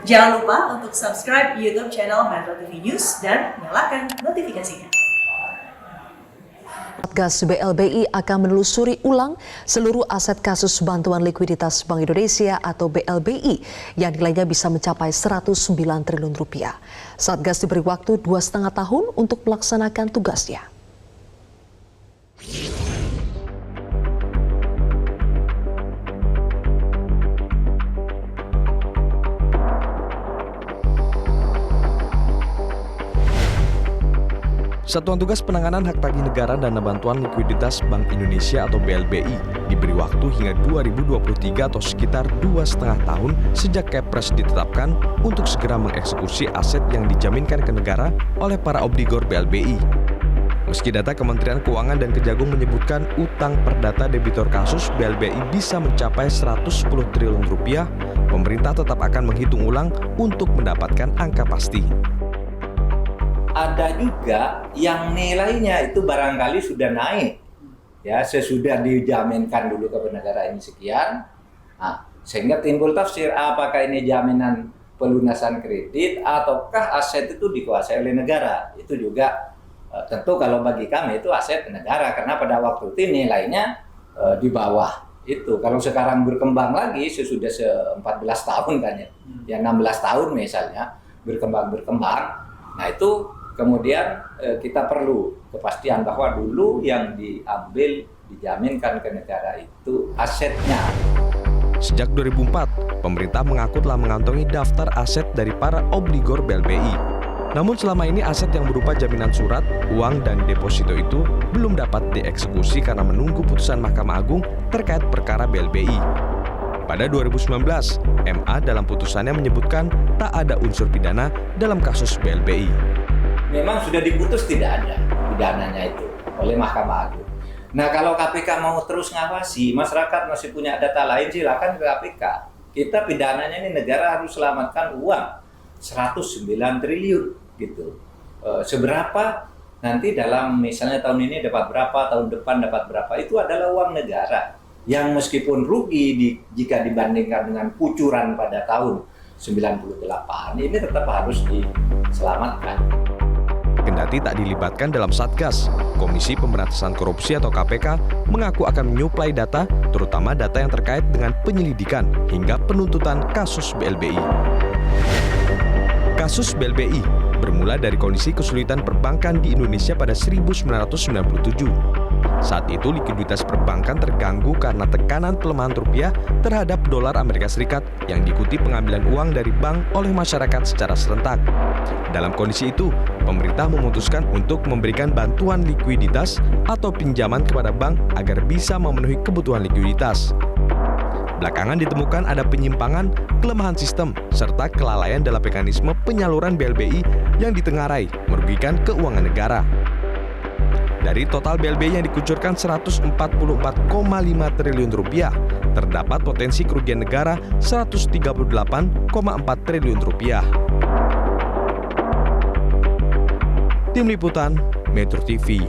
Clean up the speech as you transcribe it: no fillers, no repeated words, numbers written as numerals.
Jangan lupa untuk subscribe YouTube channel Metro TV News dan nyalakan notifikasinya. Satgas BLBI akan menelusuri ulang seluruh aset kasus bantuan likuiditas Bank Indonesia atau BLBI yang nilainya bisa mencapai 109 triliun rupiah. Satgas diberi waktu 2,5 tahun untuk melaksanakan tugasnya. Satuan Tugas Penanganan Hak Tagih Negara Dana Bantuan Likuiditas Bank Indonesia atau BLBI diberi waktu hingga 2023 atau sekitar 2,5 tahun sejak Kepres ditetapkan untuk segera mengeksekusi aset yang dijaminkan ke negara oleh para obligor BLBI. Meski data Kementerian Keuangan dan Kejagung menyebutkan utang perdata debitor kasus BLBI bisa mencapai 110 triliun rupiah, pemerintah tetap akan menghitung ulang untuk mendapatkan angka pasti. Ada juga yang nilainya itu barangkali sudah naik, ya sesudah dijaminkan dulu ke negara ini sekian, sehingga timbul tafsir apakah ini jaminan pelunasan kredit ataukah aset itu dikuasai oleh negara. Itu juga tentu kalau bagi kami itu aset negara karena pada waktu itu nilainya di bawah itu. Kalau sekarang berkembang lagi sesudah 14 tahun kan ya 16 tahun misalnya berkembang, nah itu kemudian kita perlu kepastian bahwa dulu yang diambil, dijaminkan ke negara itu asetnya. Sejak 2004, pemerintah mengaku telah mengantongi daftar aset dari para obligor BLBI. Namun selama ini aset yang berupa jaminan surat, uang, dan deposito itu belum dapat dieksekusi karena menunggu putusan Mahkamah Agung terkait perkara BLBI. Pada 2019, MA dalam putusannya menyebutkan tak ada unsur pidana dalam kasus BLBI. Memang sudah diputus tidak ada pidananya itu oleh Mahkamah Agung. Nah kalau KPK mau terus ngawasi, masyarakat masih punya data lain silakan ke KPK. Kita pidananya ini negara harus selamatkan uang 109 triliun gitu. Seberapa nanti dalam misalnya tahun ini dapat berapa, tahun depan dapat berapa, itu adalah uang negara yang meskipun rugi jika dibandingkan dengan kucuran pada tahun 98 ini tetap harus diselamatkan. Kendati tak dilibatkan dalam Satgas, Komisi Pemberantasan Korupsi atau KPK mengaku akan menyuplai data, terutama data yang terkait dengan penyelidikan hingga penuntutan kasus BLBI. Kasus BLBI bermula dari kondisi kesulitan perbankan di Indonesia pada 1997. Saat itu likuiditas perbankan terganggu karena tekanan pelemahan rupiah terhadap dolar Amerika Serikat yang diikuti pengambilan uang dari bank oleh masyarakat secara serentak. Dalam kondisi itu, pemerintah memutuskan untuk memberikan bantuan likuiditas atau pinjaman kepada bank agar bisa memenuhi kebutuhan likuiditas. Belakangan ditemukan ada penyimpangan, kelemahan sistem, serta kelalaian dalam mekanisme penyaluran BLBI yang ditengarai, merugikan keuangan negara. Dari total BLBI yang dikucurkan 144,5 triliun rupiah, terdapat potensi kerugian negara 138,4 triliun rupiah. Tim Liputan Metro TV.